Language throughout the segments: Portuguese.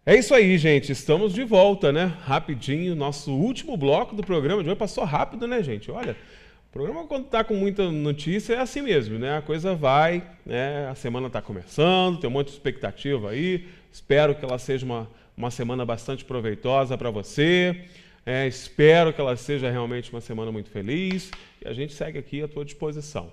É isso aí, gente. Estamos de volta, né? Rapidinho, nosso último bloco do programa de hoje passou rápido, né, gente? Olha, o programa quando tá com muita notícia é assim mesmo, né? A coisa vai, né? A semana tá começando, tem um monte de expectativa aí. Espero que ela seja uma semana bastante proveitosa para você. Espero que ela seja realmente uma semana muito feliz. E a gente segue aqui à tua disposição.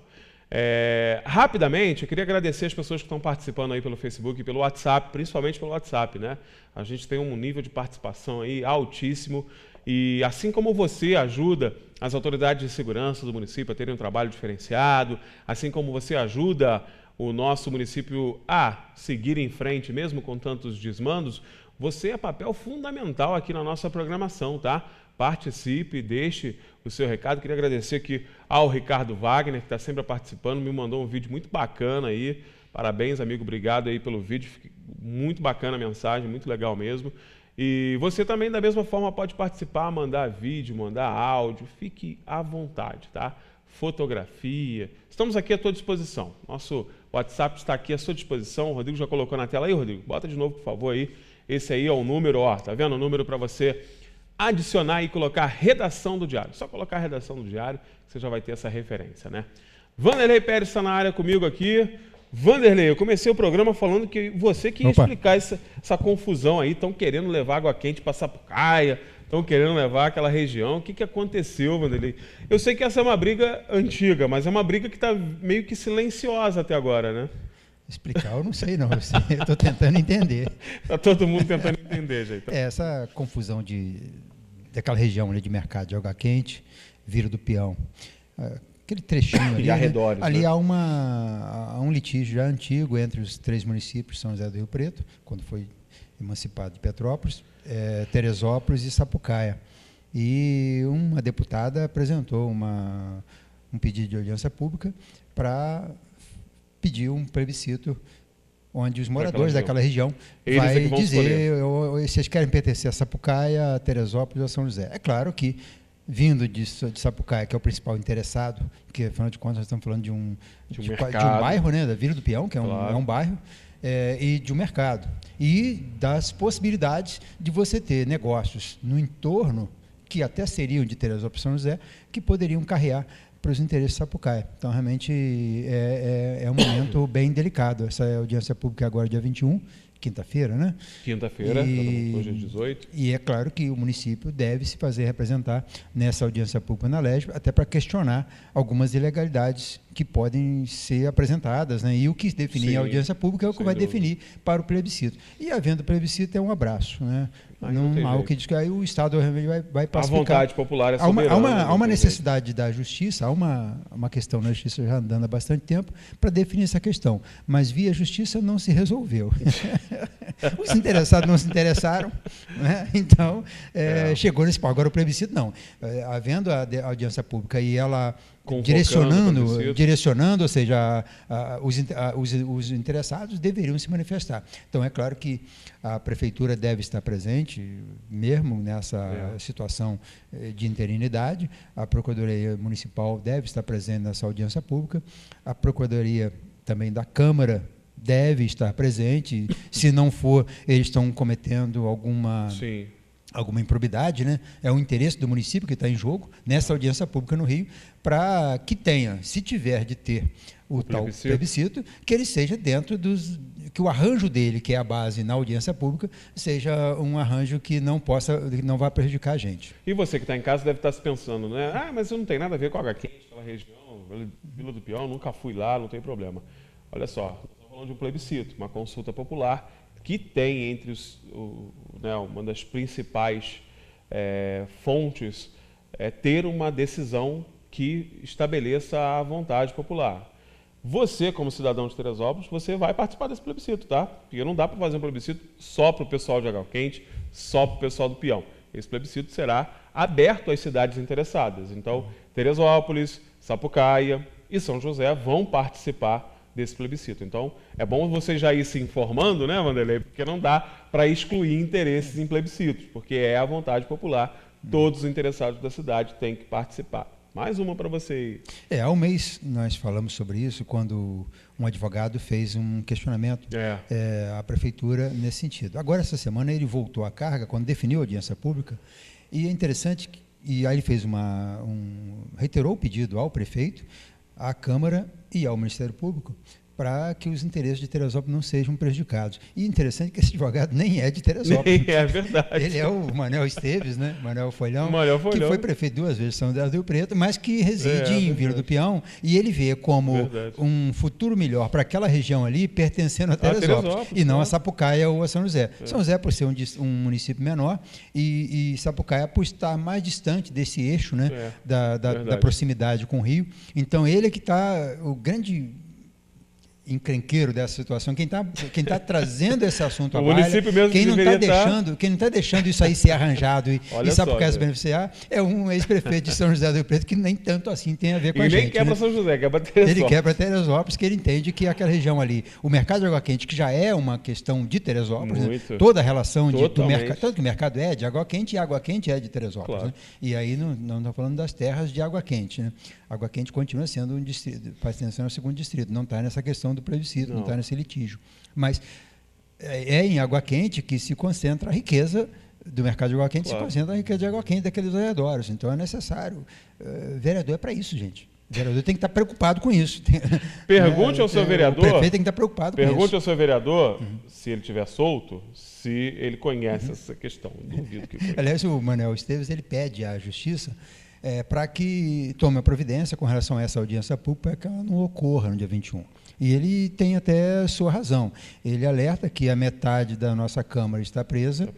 Rapidamente, eu queria agradecer as pessoas que estão participando aí pelo Facebook e pelo WhatsApp, principalmente pelo WhatsApp, né? A gente tem um nível de participação aí altíssimo e assim como você ajuda as autoridades de segurança do município a terem um trabalho diferenciado, assim como você ajuda o nosso município a seguir em frente, mesmo com tantos desmandos, você é papel fundamental aqui na nossa programação, tá? Participe, deixe o seu recado. Queria agradecer aqui ao Ricardo Wagner, que está sempre participando, me mandou um vídeo muito bacana aí. Parabéns, amigo, obrigado aí pelo vídeo. Muito bacana a mensagem, muito legal mesmo. E você também, da mesma forma, pode participar, mandar vídeo, mandar áudio, fique à vontade, tá? Fotografia. Estamos aqui à tua disposição. Nosso WhatsApp está aqui à sua disposição. O Rodrigo já colocou na tela aí, Rodrigo? Bota de novo, por favor, aí. Esse aí é o número, ó, tá vendo? O número para você adicionar e colocar redação do diário. Só colocar a redação do diário, que você já vai ter essa referência, né? Vanderlei Pérez está na área comigo aqui. Vanderlei, eu comecei o programa falando que você que ia explicar essa confusão aí. Estão querendo levar água quente para Sapucaia, estão querendo levar aquela região. O que aconteceu, Vanderlei? Eu sei que essa é uma briga antiga, mas é uma briga que está meio que silenciosa até agora, né? Explicar eu não sei não, eu estou tentando entender. Está todo mundo tentando entender, gente. Essa confusão daquela região ali de mercado de água quente, Vila do Peão, aquele trechinho ali, arredores, ali né? há um litígio já antigo entre os três municípios, São José do Rio Preto, quando foi emancipado de Petrópolis, Teresópolis e Sapucaia. E uma deputada apresentou um pedido de audiência pública para pedir um plebiscito onde os moradores daquela região vai dizer se vocês querem pertencer a Sapucaia, a Teresópolis ou a São José. É claro que, vindo de Sapucaia, que é o principal interessado, porque, afinal de contas, nós estamos falando de um bairro, né, da Vila do Peão, que é um bairro, e de um mercado. E das possibilidades de você ter negócios no entorno, que até seriam de Teresópolis e São José, que poderiam carrear para os interesses de Sapucaia. Então, realmente, é um momento bem delicado. Essa audiência pública é agora dia 21, quinta-feira, né? Quinta-feira, hoje é 18. E é claro que o município deve se fazer representar nessa audiência pública na LESB, até para questionar algumas ilegalidades que podem ser apresentadas, né? E o que definir a audiência pública é o que vai definir para o plebiscito. E havendo plebiscito é um abraço, né? Não há o que diz que aí o Estado vai pacificar. A vontade popular é soberana. Há uma necessidade da justiça, há uma questão na justiça já andando há bastante tempo para definir essa questão, mas via justiça não se resolveu. Os interessados não se interessaram, né? Então chegou nesse ponto. Agora o plebiscito não. Havendo a audiência pública e ela direcionando, ou seja, os interessados deveriam se manifestar. Então, é claro que a Prefeitura deve estar presente, mesmo nessa situação de interinidade, a Procuradoria Municipal deve estar presente nessa audiência pública, a Procuradoria também da Câmara deve estar presente, se não for, eles estão cometendo alguma improbidade, né? É o interesse do município que está em jogo nessa audiência pública no Rio, para que tenha, se tiver de ter o tal plebiscito, que ele seja dentro que o arranjo dele, que é a base na audiência pública, seja um arranjo que não vá prejudicar a gente. E você que está em casa deve estar se pensando, né? Mas eu não tem nada a ver com água quente, aquela região, Vila do Peão, nunca fui lá, não tem problema. Olha só, estamos falando de um plebiscito, uma consulta popular, que tem entre uma das principais fontes ter uma decisão que estabeleça a vontade popular. Você, como cidadão de Teresópolis, você vai participar desse plebiscito, tá? Porque não dá para fazer um plebiscito só para o pessoal de Água Quente, só para o pessoal do Peão. Esse plebiscito será aberto às cidades interessadas. Então, Teresópolis, Sapucaia e São José vão participar desse plebiscito. Então, é bom você já ir se informando, né, Vanderlei? Porque não dá para excluir interesses em plebiscitos, porque é a vontade popular, todos os interessados da cidade têm que participar. Mais uma para você aí. Há um mês nós falamos sobre isso, quando um advogado fez um questionamento à prefeitura nesse sentido. Agora, essa semana, ele voltou à carga, quando definiu a audiência pública, e é interessante, e aí ele fez reiterou o pedido ao prefeito, à Câmara e ao Ministério Público, para que os interesses de Teresópolis não sejam prejudicados. E interessante que esse advogado nem é de Teresópolis. É verdade. Ele é o Manuel Esteves, né? Manuel Folhão, que foi prefeito 2 vezes de São José do Rio Preto, mas que reside em Vila do Peão, e ele vê como um futuro melhor para aquela região ali, pertencendo a Teresópolis e não a Sapucaia ou a São José. São José por ser um município menor e Sapucaia por estar mais distante desse eixo, né? Da proximidade com o Rio. Então, ele é que está o grande encrenqueiro dessa situação, quem tá trazendo esse assunto à baila, quem não está deixando isso aí ser arranjado e Sapucaia se beneficiar, é um ex-prefeito de São José do Rio Preto que nem tanto assim tem a ver com a gente. E nem quer para São José, quer para Teresópolis. Ele quer para Teresópolis, que ele entende que aquela região ali, o mercado de água quente, que já é uma questão de Teresópolis, né? Toda a relação do mercado, tanto que o mercado é de água quente e água quente é de Teresópolis. Claro. Né? E aí não estamos falando das terras de água quente. Né? Água quente continua sendo um distrito, faz atenção ao segundo distrito, não está nessa questão do plebiscito, não está nesse litígio. Mas é em água quente que se concentra a riqueza do mercado de água quente, se concentra a riqueza de água quente daqueles arredores. Então é necessário. Vereador é para isso, gente. O vereador tem que estar preocupado com isso. Pergunte ao seu vereador. O prefeito tem que estar preocupado com isso. Pergunte ao seu vereador, se ele estiver solto, se ele conhece essa questão. Eu duvido que conheça. Aliás, o Manuel Esteves, ele pede à Justiça para que tome a providência com relação a essa audiência pública, para que ela não ocorra no dia 21. E ele tem até sua razão. Ele alerta que a metade da nossa Câmara está presa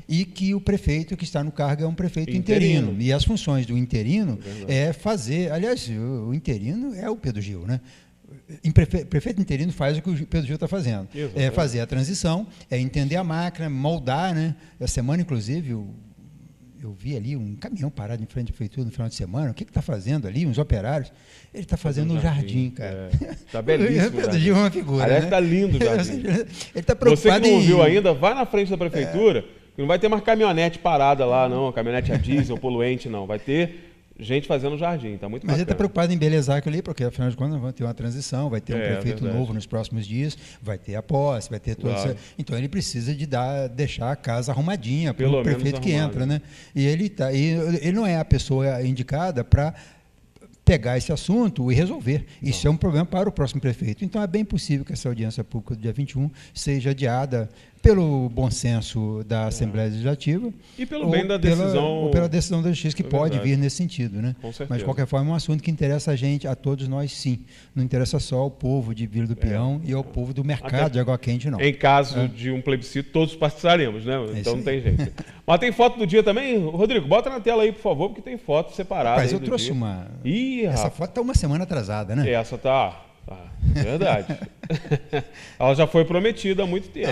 e que o prefeito que está no cargo é um prefeito interino. E as funções do interino é fazer... Aliás, o interino é o Pedro Gil, né? Prefeito interino faz o que o Pedro Gil está fazendo. É fazer a transição, é entender a máquina, moldar, né? Essa semana, inclusive, eu vi ali um caminhão parado em frente à prefeitura no final de semana. O que está fazendo ali? Uns operários. Ele está fazendo um jardim, cara. Está belíssimo. O Pedro Gil é uma figura. Aliás, está lindo o jardim. Ele está preocupado. Você que não viu ainda, vai na frente da prefeitura, que não vai ter mais caminhonete parada lá, não. Caminhonete a diesel, poluente, não. Vai ter gente fazendo jardim, está muito bacana. Mas ele está preocupado em embelezar aquilo ali, porque afinal de contas vai ter uma transição, vai ter um prefeito novo nos próximos dias, vai ter a posse, vai ter tudo isso. Então ele precisa de deixar a casa arrumadinha para o prefeito que entra, né? E ele não é a pessoa indicada para pegar esse assunto e resolver. Isso é um problema para o próximo prefeito. Então é bem possível que essa audiência pública do dia 21 seja adiada pelo bom senso da Assembleia Legislativa e pelo bem da decisão, ou pela decisão da Justiça, que pode vir nesse sentido, né? Mas de qualquer forma é um assunto que interessa a gente, a todos nós, sim. Não interessa só ao povo de Vila do Peão e ao povo do mercado de água quente, não. Em caso de um plebiscito, todos participaremos, né? Então não tem jeito. Mas tem foto do dia também? Rodrigo, bota na tela aí, por favor, porque tem foto separada. Mas eu trouxe uma... Essa foto está uma semana atrasada, né? Essa está... verdade. Ela já foi prometida há muito tempo.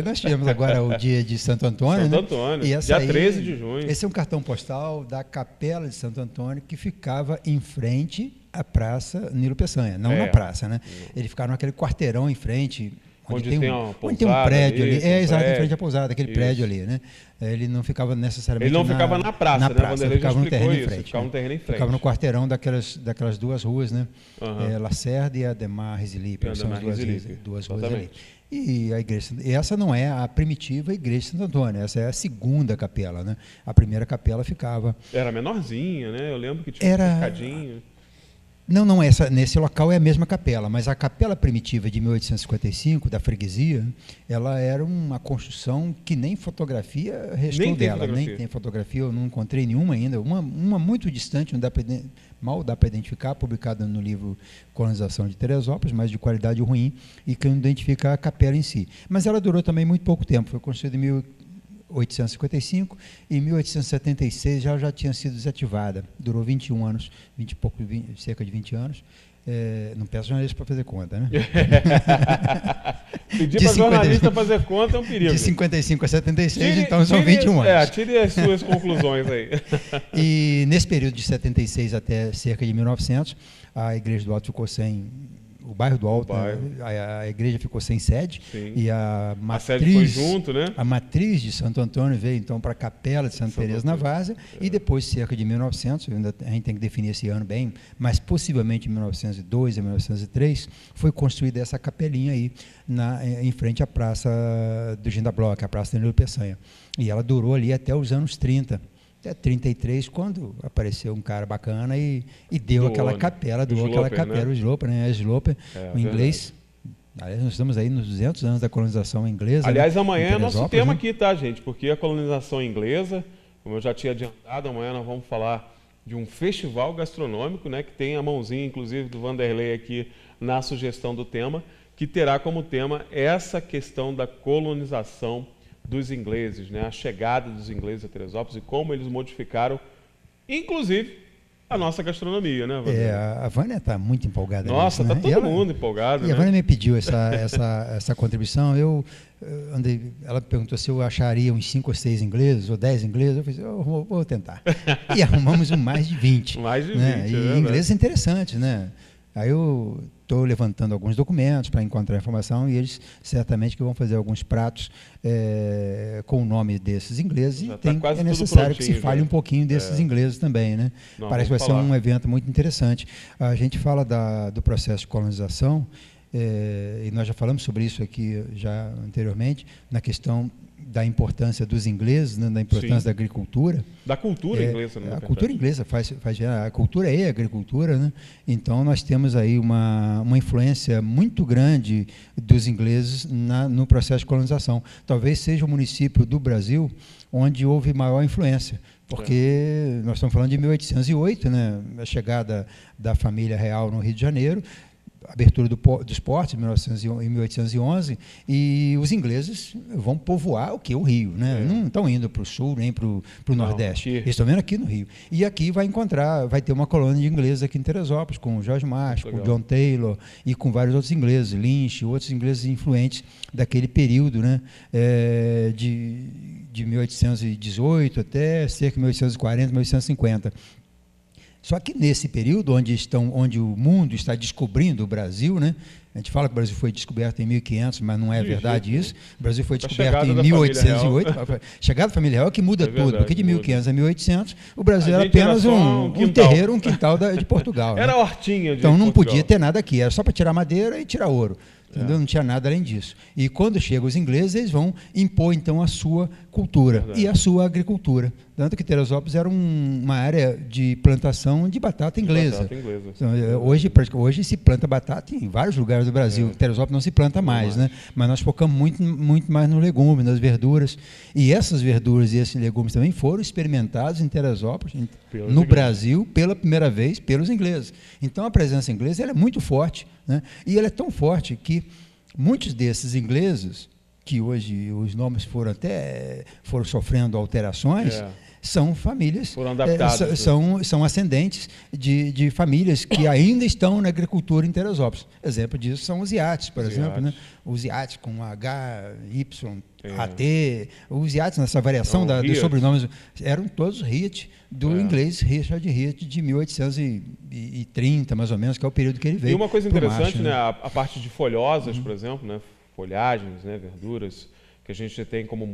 Nós tivemos agora o dia de Santo Antônio. Santo Antônio, e dia 13 de junho. Esse é um cartão postal da Capela de Santo Antônio, que ficava em frente à Praça Nilo Peçanha. Não na praça, né? Ele ficava naquele quarteirão em frente... Onde tem um prédio ali. Exato, em frente à pousada, aquele prédio ali, né? Ele não ficava necessariamente Ele não ficava na praça, né? Ele ficava no terreno em frente. Ficava no terreno em frente. Ficava no quarteirão daquelas duas ruas, né? Lacerda e Ademar Resilipe. São as duas ruas ali. E a igreja, essa não é a primitiva igreja de Santo Antônio, essa é a segunda capela, né? A primeira capela ficava... Era menorzinha, né? Eu lembro que tinha um cercadinho. Não, nesse local é a mesma capela, mas a capela primitiva de 1855, da freguesia, ela era uma construção que nem fotografia restou dela. Nem tem fotografia, eu não encontrei nenhuma ainda. Uma muito distante, mal dá para identificar, publicada no livro Colonização de Teresópolis, mas de qualidade ruim, e que não identifica a capela em si. Mas ela durou também muito pouco tempo, foi construída em 1855 e em 1876 já tinha sido desativada. Durou 21 anos, cerca de 20 anos. Não peço jornalista para fazer conta, né? Pedir para jornalista fazer conta é um perigo. De 55 a 76, então são 21 anos. Tire as suas conclusões aí. E nesse período de 76 até cerca de 1900, a Igreja do Alto ficou sem o bairro do Alto, a igreja ficou sem sede. Sim. E a sede foi junto, né? A matriz de Santo Antônio veio então para a Capela de Santa Teresa na Várzea, e depois, cerca de 1900, a gente tem que definir esse ano bem, mas possivelmente em 1902 a 1903, foi construída essa capelinha aí em frente à Praça do Gindabloch, a Praça Danilo Peçanha. E ela durou ali até os anos 30. Até 33, quando apareceu um cara bacana e deu aquela capela, doou aquela capela, o Sloper, né? Sloper, o inglês. Aliás, nós estamos aí nos 200 anos da colonização inglesa. Aliás, amanhã é nosso tema aqui, tá, gente? Porque a colonização inglesa, como eu já tinha adiantado, amanhã nós vamos falar de um festival gastronômico, né? Que tem a mãozinha, inclusive, do Vanderlei aqui na sugestão do tema, que terá como tema essa questão da colonização dos ingleses, né? A chegada dos ingleses a Teresópolis e como eles modificaram, inclusive, a nossa gastronomia, né, Vânia? A Vânia está muito empolgada. Nossa, está todo mundo empolgado. E a Vânia me pediu essa contribuição. Ela perguntou se eu acharia uns 5 ou 6 ingleses, ou 10 ingleses. Eu falei, eu vou tentar. E arrumamos mais de 20. Mais de 20, né? E ingleses interessantes, né? Aí eu estou levantando alguns documentos para encontrar informação, e eles certamente que vão fazer alguns pratos com o nome desses ingleses, e é necessário que se fale um pouquinho desses ingleses também, né? Parece que vai ser um evento muito interessante. A gente fala do processo de colonização, e nós já falamos sobre isso aqui já anteriormente, na questão da importância dos ingleses, né, da importância da agricultura. Da cultura inglesa, né? A cultura inglesa a cultura é a agricultura, né? Então nós temos aí uma influência muito grande dos ingleses no processo de colonização. Talvez seja o município do Brasil onde houve maior influência, porque nós estamos falando de 1808, né? A chegada da família real no Rio de Janeiro, abertura dos portos em 1811, e os ingleses vão povoar o Rio, né? Não estão indo para o sul nem para o nordeste, eles estão vendo aqui no Rio. E aqui vai ter uma colônia de ingleses aqui em Teresópolis, com o George Marsh, com o John Taylor e com vários outros ingleses, Lynch, outros ingleses influentes daquele período, né? De 1818 até cerca de 1840, 1850. Só que nesse período onde o mundo está descobrindo o Brasil, né? A gente fala que o Brasil foi descoberto em 1500, mas não é verdade isso. O Brasil foi descoberto em 1808. Chegada da família real é que muda tudo, porque de 1500 a 1800 o Brasil era apenas um terreiro, um quintal de Portugal. Era né? hortinha de Então não Portugal. podia ter nada aqui, era só para tirar madeira e tirar ouro. Entendeu? Não tinha nada além disso. E quando chegam os ingleses, eles vão impor, então, a sua cultura e a sua agricultura. Tanto que Teresópolis era uma área de plantação de batata inglesa. Então, hoje se planta batata em vários lugares do Brasil. Teresópolis não se planta mais, né? Mas nós focamos muito mais no legume, nas verduras. E essas verduras e esses legumes também foram experimentados em Teresópolis, no Brasil, pela primeira vez, pelos ingleses. Então, a presença inglesa ela é muito forte, né? E ela é tão forte que muitos desses ingleses, que hoje os nomes foram sofrendo alterações, são famílias, foram adaptadas, são ascendentes de famílias que ainda estão na agricultura em Teresópolis. Exemplo disso são os iates, por exemplo, né? Os iates com H, Y, AT, os iates nessa variação dos sobrenomes eram todos Riet, do inglês Richard Riet, de 1830, mais ou menos, que é o período que ele veio. E uma coisa interessante, né? A parte de folhosas, por exemplo, né? Folhagens, né? Verduras, que a gente tem como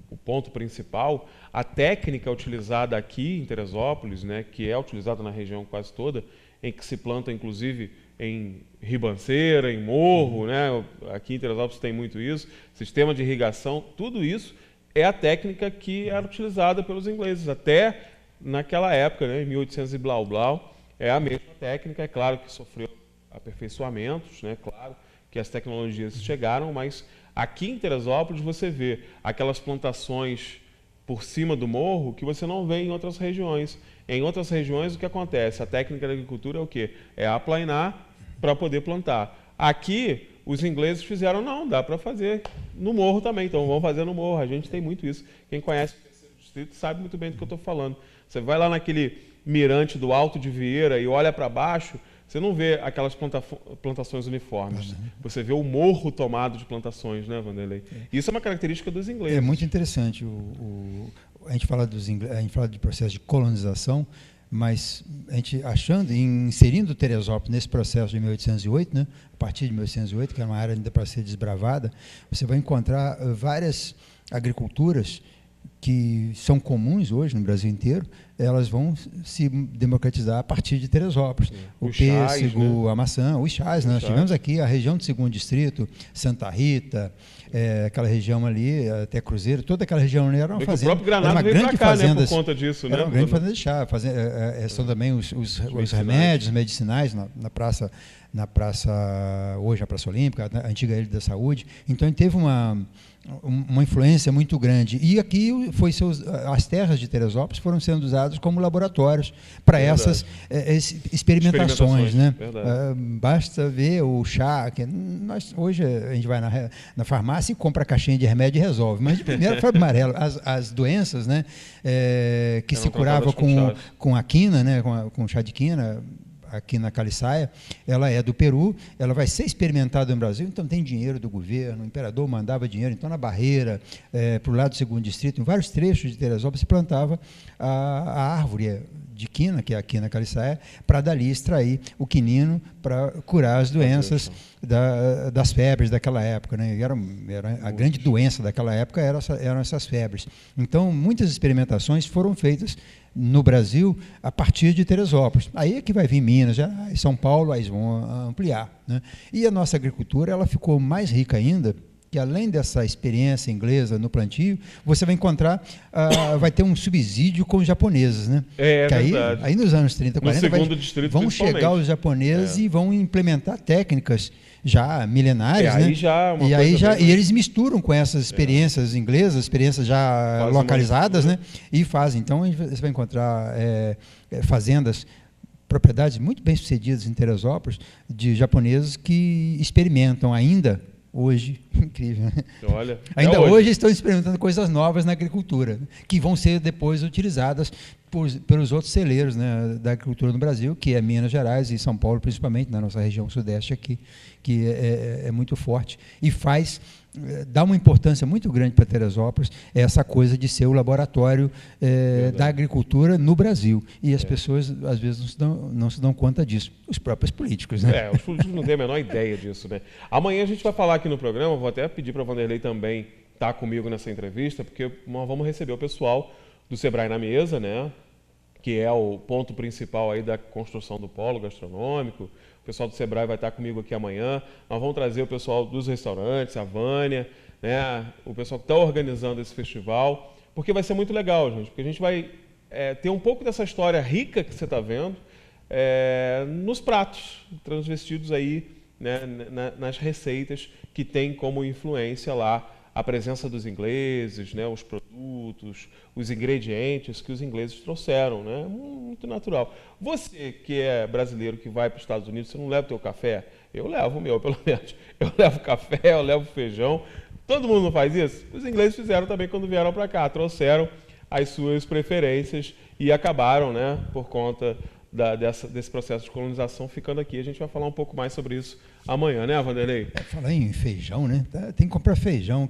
o ponto principal, a técnica utilizada aqui em Teresópolis, né, que é utilizada na região quase toda, em que se planta inclusive em ribanceira, em morro, né, aqui em Teresópolis tem muito isso, sistema de irrigação, tudo isso é a técnica que era utilizada pelos ingleses, até naquela época, né, em 1800 e blau blau, é a mesma técnica, é claro que sofreu aperfeiçoamentos, né, claro que as tecnologias chegaram, mas aqui em Teresópolis você vê aquelas plantações por cima do morro que você não vê em outras regiões. Em outras regiões o que acontece? A técnica da agricultura é o quê? É aplainar para poder plantar. Aqui os ingleses fizeram, não, dá para fazer no morro também, então vamos fazer no morro. A gente tem muito isso. Quem conhece o terceiro distrito sabe muito bem do que eu estou falando. Você vai lá naquele mirante do Alto de Vieira e olha para baixo, você não vê aquelas plantações uniformes. Você vê o morro tomado de plantações, né, Vanderlei? Isso é uma característica dos ingleses. É muito interessante. A gente fala de processo de colonização, mas a gente achando, inserindo Teresópolis nesse processo de 1808, né, a partir de 1808, que é uma área ainda para ser desbravada, você vai encontrar várias agriculturas que são comuns hoje no Brasil inteiro, elas vão se democratizar a partir de Teresópolis. O pêssego, a maçã, os chás. Nós tivemos aqui a região do 2º Distrito, Santa Rita, aquela região ali, até Cruzeiro, toda aquela região ali era uma fazenda. O próprio Granado veio para cá, né, por conta disso. Era uma grande fazenda de chá. São também os remédios medicinais na praça, hoje a Praça Olímpica, a antiga Ilha da Saúde. Então, ele teve uma influência muito grande. E aqui as terras de Teresópolis foram sendo usadas como laboratórios para essas experimentações. Né? Basta ver o chá. Hoje a gente vai na farmácia e compra a caixinha de remédio e resolve. Mas de primeira febre amarela, as doenças, né, que se curava com a quina, né, com chá de quina, aqui na Caliçaia, ela é do Peru, ela vai ser experimentada no Brasil, então tem dinheiro do governo, o imperador mandava dinheiro, então na Barreira, para o lado do 2º Distrito, em vários trechos de Teresópolis, se plantava a árvore de quina, que é a quina caliçaia, para dali extrair o quinino para curar as doenças das febres daquela época. Né? A grande doença daquela época eram essas febres. Então, muitas experimentações foram feitas no Brasil a partir de Teresópolis. Aí é que vai vir Minas, São Paulo, aí vão ampliar. Né? E a nossa agricultura ela ficou mais rica ainda, que além dessa experiência inglesa no plantio, você vai encontrar, vai ter um subsídio com os japoneses. Né? Que aí nos anos 30, 40, vão chegar os japoneses e vão implementar técnicas já milenares, né? E eles misturam com essas experiências inglesas, experiências já localizadas, né? E fazem. Então, você vai encontrar fazendas, propriedades muito bem sucedidas em Teresópolis, de japoneses que experimentam ainda hoje, incrível, né? Olha, hoje estão experimentando coisas novas na agricultura, que vão ser depois utilizadas pelos outros celeiros, né, da agricultura no Brasil, que é Minas Gerais e São Paulo, principalmente, na nossa região sudeste aqui, que é muito forte e dá uma importância muito grande para Teresópolis essa coisa de ser o laboratório da agricultura no Brasil. E as pessoas, às vezes, não se dão conta disso. Os próprios políticos. Né? Os políticos não têm a menor ideia disso. Né? Amanhã a gente vai falar aqui no programa, vou até pedir para a Vanderlei também estar comigo nessa entrevista, porque nós vamos receber o pessoal do Sebrae na mesa, né? Que é o ponto principal aí da construção do polo gastronômico. O pessoal do Sebrae vai estar comigo aqui amanhã. Nós vamos trazer o pessoal dos restaurantes, a Vânia, né? O pessoal que está organizando esse festival, porque vai ser muito legal, gente, porque a gente vai ter um pouco dessa história rica que você está vendo nos pratos transvestidos aí, né? Nas receitas que tem como influência lá a presença dos ingleses, né, os produtos, os ingredientes que os ingleses trouxeram, né, muito natural. Você que é brasileiro que vai para os Estados Unidos, você não leva o teu café? Eu levo o meu, pelo menos. Eu levo café, eu levo feijão. Todo mundo não faz isso? Os ingleses fizeram também quando vieram para cá, trouxeram as suas preferências e acabaram, né, por conta desse processo de colonização ficando aqui. A gente vai falar um pouco mais sobre isso amanhã, né, Vanderlei? Falar em feijão, né? Tem que comprar feijão,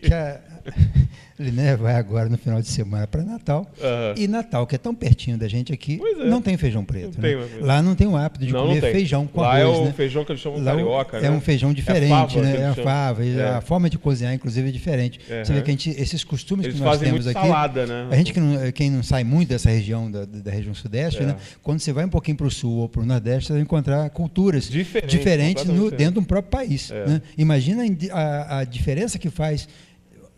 cara. Liné vai agora no final de semana para Natal. E Natal, que é tão pertinho da gente aqui, não tem feijão preto. Né? Lá não tem o hábito de comer feijão com arroz. Lá é o né? feijão que eles chamam carioca. É um feijão diferente, né? É a fava. A forma de cozinhar, inclusive, é diferente. Você vê que esses costumes eles que nós temos aqui. Salada, né? A gente quem não sai muito dessa região, da região sudeste, né? Quando você vai um pouquinho para o sul ou para o nordeste, você vai encontrar culturas diferentes dentro de um próprio país. Né? Imagina a diferença que faz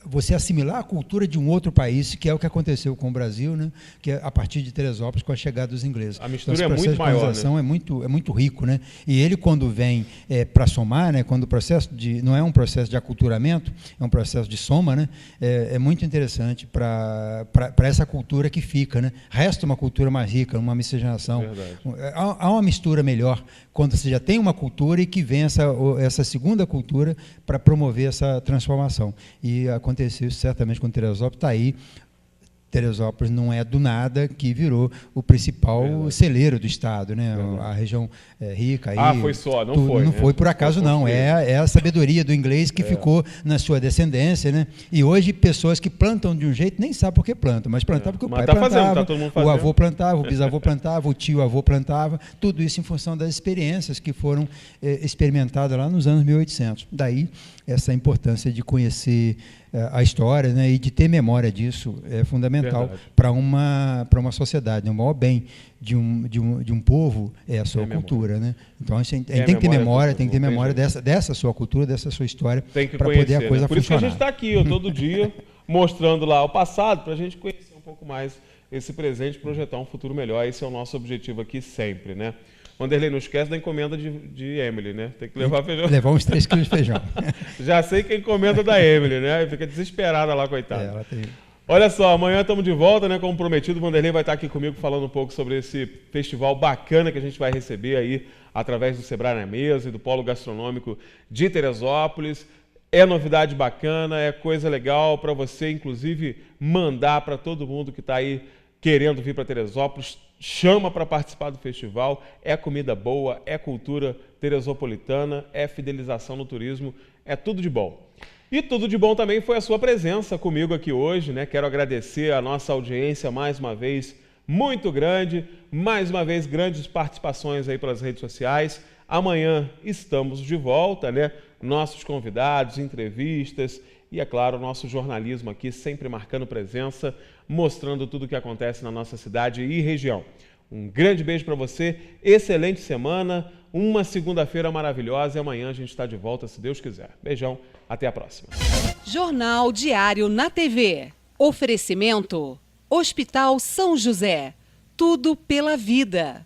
você assimilar a cultura de um outro país, que é o que aconteceu com o Brasil, né? Que é a partir de Teresópolis com a chegada dos ingleses. A mistura é muito maior, né? É muito rico, né? E ele quando vem para somar, né? Quando o processo não é um processo de aculturamento, é um processo de soma, né? É muito interessante para essa cultura que fica, né? Resta uma cultura mais rica, uma miscigenação. Há uma mistura melhor quando você já tem uma cultura e que vem essa segunda cultura para promover essa transformação. E aconteceu isso certamente com Teresópolis, está aí Teresópolis não é do nada que virou o principal celeiro do estado, né? A região rica. Aí, foi só, não foi. Não foi por acaso, não. É a sabedoria do inglês que ficou na sua descendência, né? E hoje pessoas que plantam de um jeito nem sabem por que plantam, mas plantam porque o pai plantava, todo mundo fazendo. O avô plantava, o bisavô plantava, o tio-avô plantava, tudo isso em função das experiências que foram experimentadas lá nos anos 1800. Daí essa importância de conhecer a história, né, e de ter memória disso é fundamental para uma sociedade, né? O maior bem de um povo é a sua cultura, né? Então a gente tem que ter memória, dessa sua cultura, dessa sua história, para poder a coisa funcionar. Por isso que a gente está aqui todo dia mostrando lá o passado, para a gente conhecer um pouco mais esse presente, projetar um futuro melhor. Esse é o nosso objetivo aqui sempre, né? Vanderlei, não esquece da encomenda de Emily, né? Tem que levar feijão. Levar uns 3 quilos de feijão. Já sei que é a encomenda da Emily, né? Fica desesperada lá, coitada. Ela tem... Olha só, amanhã estamos de volta, né? Como prometido, o Vanderlei vai estar aqui comigo falando um pouco sobre esse festival bacana que a gente vai receber aí através do Sebrae na Mesa e do Polo Gastronômico de Teresópolis. É novidade bacana, é coisa legal para você, inclusive, mandar para todo mundo que está aí querendo vir para Teresópolis. Chama para participar do festival, é comida boa, é cultura teresopolitana, é fidelização no turismo, é tudo de bom. E tudo de bom também foi a sua presença comigo aqui hoje, né? Quero agradecer a nossa audiência mais uma vez, muito grande, mais uma vez grandes participações aí pelas redes sociais. Amanhã estamos de volta, né? Nossos convidados, entrevistas e, é claro, nosso jornalismo aqui sempre marcando presença, mostrando tudo o que acontece na nossa cidade e região. Um grande beijo para você, excelente semana, uma segunda-feira maravilhosa e amanhã a gente está de volta, se Deus quiser. Beijão, até a próxima. Jornal Diário na TV. Oferecimento: Hospital São José. Tudo pela vida.